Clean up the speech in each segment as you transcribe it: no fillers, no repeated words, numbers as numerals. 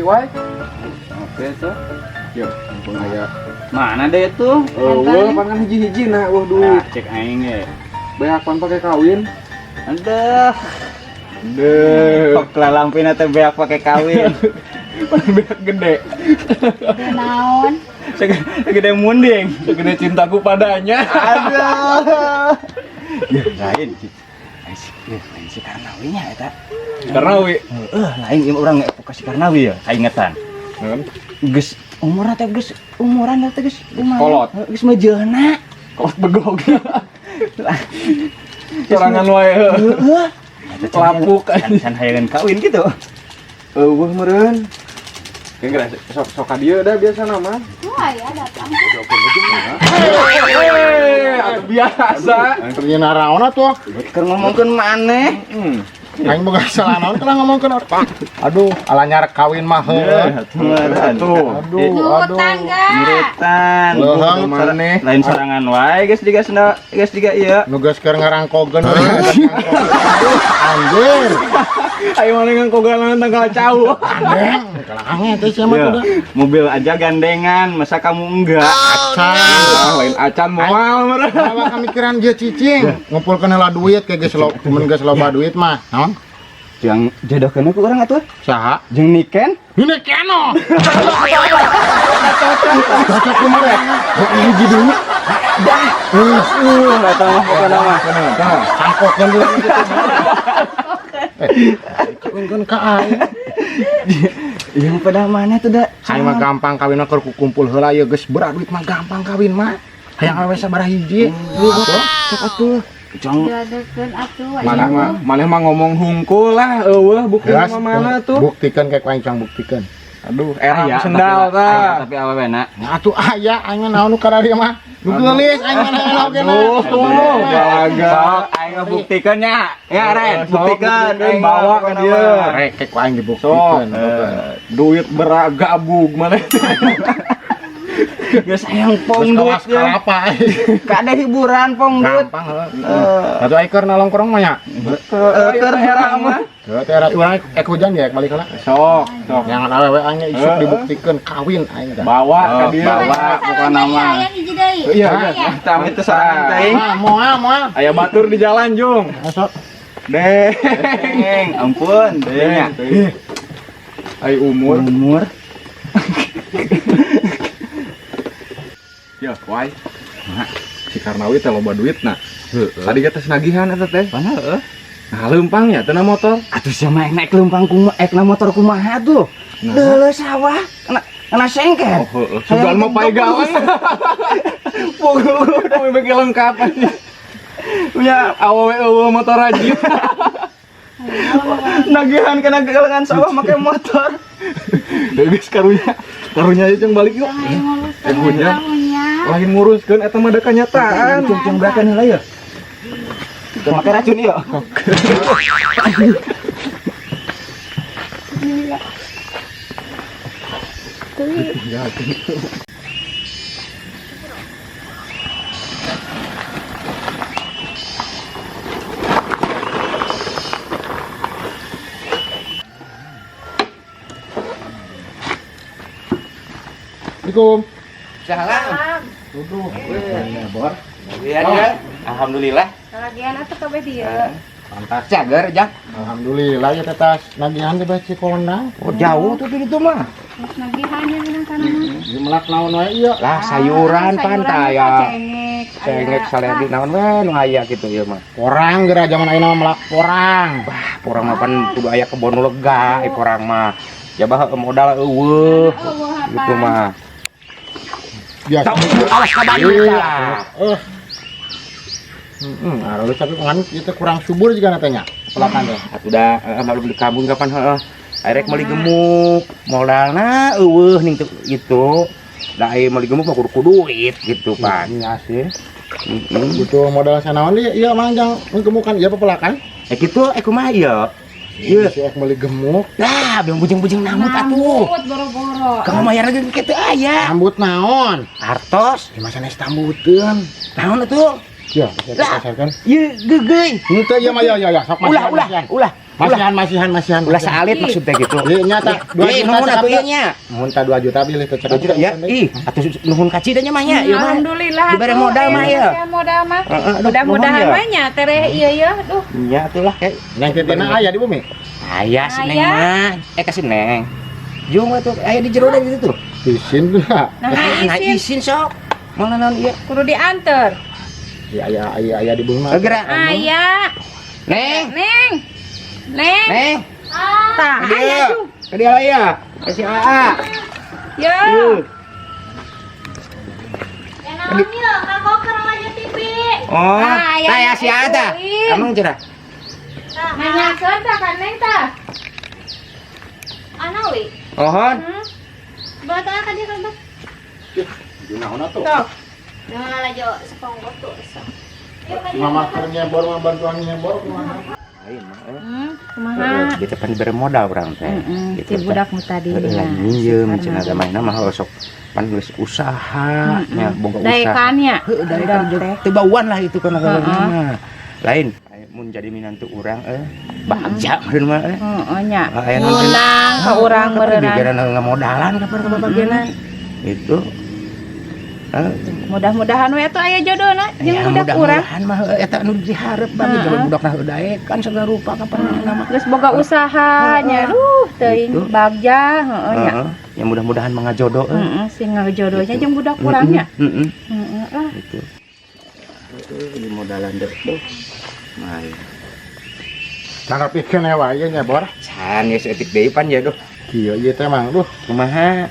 wai. Oke tuh. Yuk, mumpung aya. Mana deh itu? Wah, pan hiji-hiji nah, wah duit. Cek aing ge. Beak pan pakai kawin. Aduh. Kok lalampina teh beak pakai kawin. Pan beak gede. Naon? Segede munding. Segede cintaku padanya. Aduh. Ya lain sih. Lain si Karnawinya eta. Karnawi. Lain ieu urang kasih Karnawi ya, kaingetan. Geus umuran teh geus umuran teh geus Kolot. Geus mejeuna. Kolot begog. Sorangan wae. Heeh. Lapuk kan hayangan kawin gitu. Eueuh meureun. Kira sok ka dieu da biasa nama. Wah, ya datang. Atuh biasa. Ternyata naon tuh. Keur ngomongkeun maneh. Aing boga salah naon kana ngomongkeun apa? Aduh, alanyar kawin mah heuh. Tuh. Aduh. Nurutan. Leuheung maneh. Lain sorangan wae geus diga ieu. Nu geus keur ngarangkogeun. Aduh, anjir. Ayo mana ngangkogan tanggal cau. Anjing, kalahnya teh sia mah udah. Mobil aja gandengan, masa kamu enggak? Lain acan moal meureun. Bawa kamikiran dia cicing. Ngumpulkeun heula duit ke geus lo, mun geus loba duit mah. Naon? Yang jodohkeun ku urang atuh. Saha? Jeung Niken. Ini keno. Cocok kumaha? Hiji dulu. Dah. Eta mah pokona mah. Sangkotkeun dulu gitu. Kawin ka aing. Yang pada mana tuh dah? Aing mah gampang kawin mah keur kumpul heula ieu geus berat duit mah gampang kawin mah. Hayang awewe sabaraha hiji. Sok atuh. Jong Diadekeun atuh. Maneh mah ngomong hungkul lah, eueuh bukti mah mana tuh. Buktikeun kayak aing cang buktikeun. Aduh, era sendal tah. Tapi awewe na. Atuh aya aing mah naon nu kada dia mah. Nu geulis aing mah naon oge na. Balaga. Sok aing ngebuktikan nya. Ya Ren, buktikan Buktikan, bawa ke dia. Rek kayak aing dibuktikeun. Duit beragabug maneh. Geus hayang pong duit ya. Apa? Kada hiburan pong duit. Gampang heuh. Atuh aing keur nalongkrong mah nya. Keur era mah. Teu teh urang hujan ya balik heula. Sok. Jangan awewe aing isuk dibuktikeun kawin aing teh. Bawa ke dia. Bawa bukan nama. Aya hiji deui. Iya. Tam itu sorangan teuing. Moal. Aya batur di jalan, Jung. Sok. Deng. Ampun, deungnya. Ai umur. Ya, wai. Si Karnawi teh loba duitna. Tadi geus nagihan eta teh. Pana heuh? Nah, leumpangnya teh na motor. Atuh sia mah naik leumpang motor kumaha tuh? Deuleuh sawah. Kena sengket. Oh, heeh. Sugan mah pae gawe. Pokoknya kami bagi lengkap aja. Punya awewe motor aja. Nagihan kena galengan sawah make motor. Geus karunya aja jeung balik yuk. Punya. Lain nguruskeun eta mah da kanyataan. Cung berakan heula ya. Teu make racun ieu. Assalamualaikum. Salam. Duduh. Bor. Iya. Alhamdulillah. Kalagian atuh kabeh dieu. Pantas. Cager, Jak. Alhamdulillah ya tetas nagihan di baci kondang. Oh, jauh tuh itu mah. Terus nagihannya minang kana mah. Di melak naon wae ieu. Lah sayuran pantai ya. Cengek. Salerdi naon we nu aya kitu ieu mah. Porang geura zaman ayeuna mah melak porang. Wah, porang mah pan kudu aya kebon nu lega, porang mah. Jabah modal eueuh. Gitu mah. Biasa. Awas ka Bandung. Harus tapi ngan kita kurang subur juga natanya. Pelakan teh. Atuh da malu di kampung kapan heeh. Arek meuli gemuk, modalna eueuh ning gitu. Da aya meuli gemuk mah kudu duit gitu, Pan. Iya sih. Gitu modal sanaon dia ieu mah jang gemukan ieu pelakan. Kitu kumaha ieu? Ieu Si meuli gemuk. nah, biang bujing-bujing namut atuh. Boro-boro. Kamu mayar lagi kitu aya. Rambut naon? Artos, Di masa nes tambuteun. naon atuh? Ya, saya kasarkan. Ieu geugeuy. Henteu ya mah ya sok Ulah. Masihan. Ulah saalit maksudnya gitu. Ieu nya tah 2 juta nuhun atuh ieu nya. Mun tah 2 juta bilih teh 2 juta ya. Ih, atuh nuhun ka Cida nya mah nya. Ieu mah. Alhamdulillah. Dibere modal mah ya. Modal mah. Aduh, Mudah-mudahan nuhun ya. mah nya tereh ieu ya. Duh. Nya atuh lah kayak Neng titina aya di bumi. aya si Neng Aya. mah. Kasih Neng. Jung atuh aya di jero dari situ. Isin tuh. Nah, isin sok. Mau naon ieu? Kudu diantar. Ya aya di bumi mah. Gerak. Aya. Neng. Neng. Neng. Tah aya Dia. tuh. Dia aya. Kasih AA. Ya. Oh, aya tah ya si ada. ituin. Emang cerah. Nanyakeun tah ka Neng tah. Anawi, Ohon. bata ka dia kan. Gunaon atuh? Tuh. Jangan aja seponggo tuh. Mama kerja bor mah bantuan nyebor kumaha? Kumaha? Di depan diberi modal orang teh. Si budak mu tadi. Minjem cenah da mainna mah sok pan geus usaha nya boga usaha. Daekannya. Daekan teu bauan lah itu kana mah. Lain mun jadi minantu urang bagja meureun mah Heeh nya. Aya Ulang ka urang meureun. meureun. Ngamodalan kapan ka babagenan. Itu. Mudah-mudahan we atuh aya jodohna jeung budak urang. Mudah-mudahan mah eta anu diharep bagi jalan budakna daekan segala rupa kapan nama. Geus boga usahanya. Duh, teuing Gitu. bagja heueuh nya. Ya mudah-mudahan mangajodoh. Heeh, sing ngajodohnya jeung budak urangnya. Heeh. Heeh lah. Itu. Di modalan deh. Nah, Narapikeun wae nya bor. can ya seetik deui pan ya duh. Kieu ieu teh mang duh, Kumaha?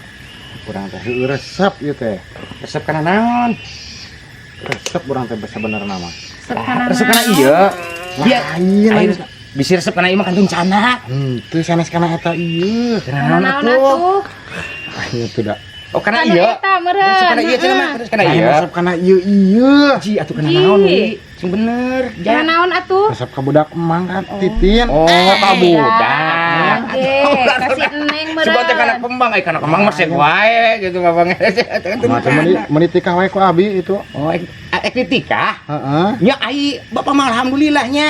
urang teh heueuh resep ieu teh. Resep kana naon? Resep urang teh sebenarnya mah. Resep kana ieu. Dia Lain. bisa resep kana ieu mah kantun cana. Teu sanes kana eta ieu. Kana naon Naon atuh? atuh? Ieu teh da. Oh kana Kana ieu. eta meureun. Resep kana ieu cenah mah, terus kana ieu. Resep kana ieu. Ji atuh kana naon deui? Sing bener. Kana naon atuh? Resep ka budak emang kan titin. Oh, kabudak. Oke, kasih Neng meureun. Coba teh kana kembang, kana kembang mah sek wae gitu babang. Macam menit tikah wae ku abi itu. Oh, ekritika. Heeh. Nya ai bapak mah alhamdulillahnya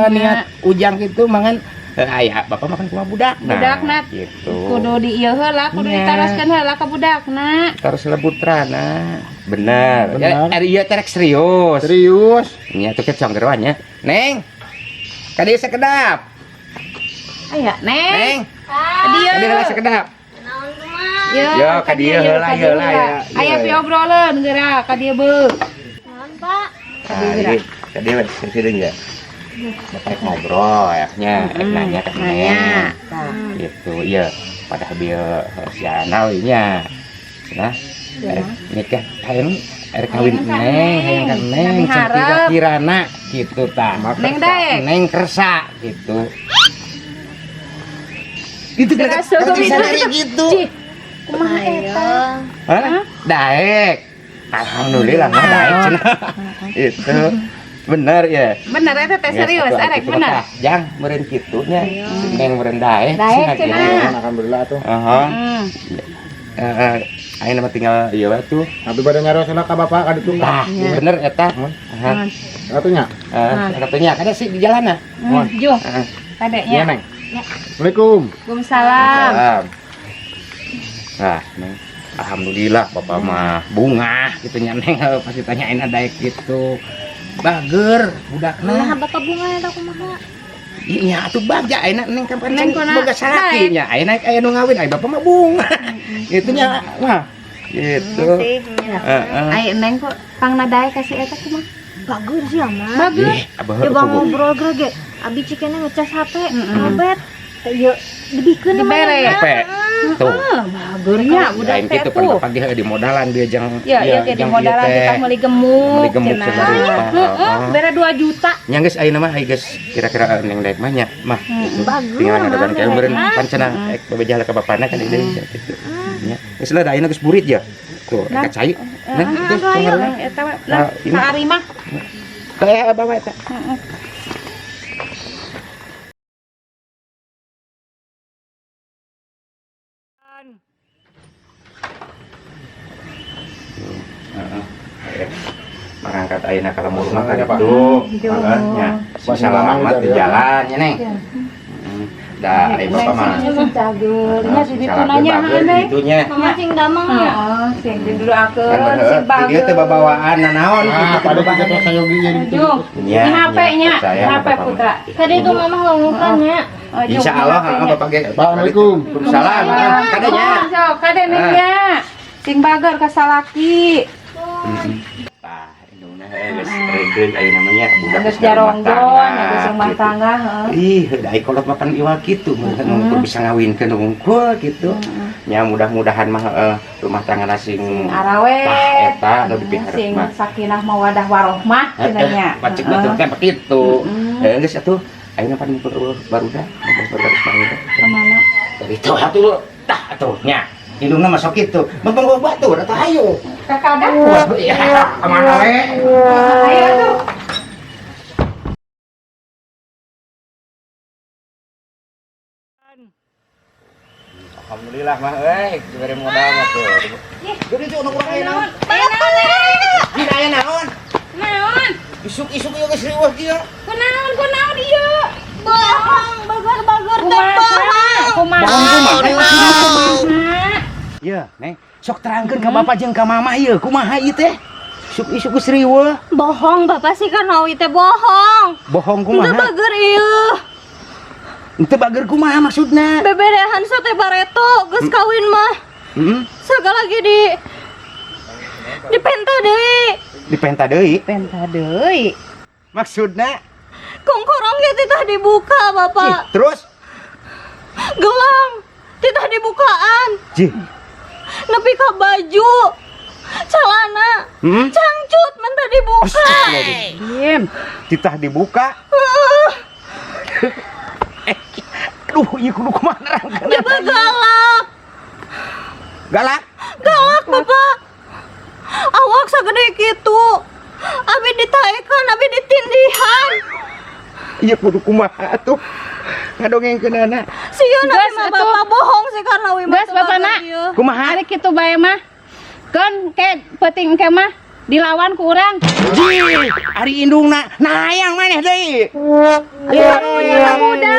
niat ujang gitu mangan aya bapak makan kumaha budakna. Budakna Gitu. kudu di ieu heula, kudu Nya. ditaraskeun heula ka budakna. Terus lebutrana. Bener. Bener. Ya ieu terek serius. Serius. Nya tuh kecong gerwanya. Neng. Ka dieu sakedap. Aya, Neng. Neng. Ka dieu. Ka dieu heula sakedap. Naon kumaha? Yo, ka dieu heula heula ya. Aya piobroleun geura ka dieu beuk. Naon, Pak? Ka dieu sing sideung ya. Bapak ngobrol ya nya, nanya ke Nanya. Neng. Gitu, iya. Pada bieu sia nawinya. Cenah. Nikah hayang arek kawin Neng, hayang ka Neng, kira-kirana gitu tah. Neng daek. Neng kersa gitu. Itu Kerasa kan kumaha? sadari gitu. Cih, kumaha eta? Hah? Daek. Alhamdulillah mah daek cenah. Itu. Bener ya. Bener eta teh serius, arek bener. Jang meureun kitu nya. Neng meureun daek. Daek cenah. Alhamdulillah tuh. Heeh. Hmm. Ayo nama tinggal ieu wae tuh. Abi bade nyarosna ka bapak ka ditu. Tah, bener eta. Heeh. Atunya. Katanya kada sih di jalanna. Jung, Heeh. kadeknya. Neng. Assalamualaikum. Waalaikumsalam. Salam. Nah, Neng. Alhamdulillah bapak mah bunga gitu nya Neng pasti tanyain daek gitu. Bager Nah, budakna. bapak bunga eta kumaha? Iya atuh bagja ayeuna Neng kan Neng kuna boga salaki nya. Ayeuna aya nu ngawin aya bapak mah bunga. Itu nya mah. Gitu. Heeh. Ai Neng kok pangna daek kasih eta kumaha? Bagus sih aman. Bagus. Abah Coba ngobrol grege. Abi cikena ngecas HP, ngobet. Ieu dibikeun Dibere. Epe. Tuh. Bagurnya budak Lain teh gitu tuh. pan di modalan dia jang Ya, iya ge di modalan kita meuli gemuk. Meuli gemuk cenah. segala rupa. Heeh, bere 2 juta. nya geus ayeuna mah geus kira-kira Neng daek mah nya mah. Bagus. Tinggal ngadogan kayak meureun pancena babejah ka bapana kan ide gitu. Nya geus lah da ayeuna geus burit ya. Tuh Nah. ka cai. Nah, itu Aduh, ayo kemarin. eta we. Nah, ini. ka ari mah. Kayak bawa eta. Marangkat ayeuna ka lemur mah kan Ya, Pak. itu. Heeh nya. Salaman di jalan nya Neng. Da, ai bapak mah. Cagernya di ditu nanya aneh. Itunya. Mama cing damang ya. Heeh, sing dulu akeun Kan sing bener, dia teh babawaan nanaon gitu. Pada kita teh sayogi jadi Aduh, Nya, ini HP-nya, percaya HP Bapak Putra. Tadi itu mama ngelukannya. Insya Allah, Bapak ge. Assalamualaikum. Salam, kadenya. Sok, kadenya. Sing bager ka salaki. Tah, indungna geus regeun aya namanya budak Geus jaronggon, geus rumah tangga, heeh. Ih, da kolot makan iwal kitu, mun bisa ngawinkeun unggul gitu. Nya mudah-mudahan mah rumah tangga sing Arawe. tah eta anu dipihara Sing mah. sakinah mawadah warohmah cenanya. Pacik betul teh begitu. Geus atuh ayeuna pan barudak, baru Kemana? itu atuh tah atuh nya. Hidungna masuk itu, membang batu, atau ayo. Kakadang. Ya, kemana we? Ayo tuh. Alhamdulillah mah, diberi modal mah tuh. Jadi tuh udah kurang naon? Dina aya naon? Naon? Isuk-isuk ieu geus riweuh kieu. Kunaon ieu? Bohong, bagar teh bohong. Kumaha? Ya, Neng, sok terangkeun ka bapak jeung ka mama ieu, kumaha ieu teh? Isuk-isuk geus riweuh. Bohong, bapak sih kan awi teh bohong. Bohong Itu kumaha? bager ieu. Henteu bager kumaha maksudna? Beberehan sate bareto geus kawin mah. Heeh. Sagala lagi di penta deui. Dipenta deui. Penta deui. Maksudna? Kongkorong ge titah dibuka, Bapak. Terus? Gelang titah dibukaan. Jih. Nepi ka baju. Celana. Cangcut minta dibuka. Diem. Titah dibuka. Aduh, ieu kudu kumaha nerangkeun? Juga galak. Galak? Galak, Bapak. Awak sagede kitu. Abi ditaekan, abi ditindihan. Iya kudu kumaha tuh ngadongengkeunana. Sieun abi Gas, mah atuh. Bapak bohong sih karena wi Gas bapana. Kumaha? Ari kitu bae mah. Kan ke peuting ke mah dilawan ku urang. Jih, ari indungna nayang maneh deui. Ayo, ya muda.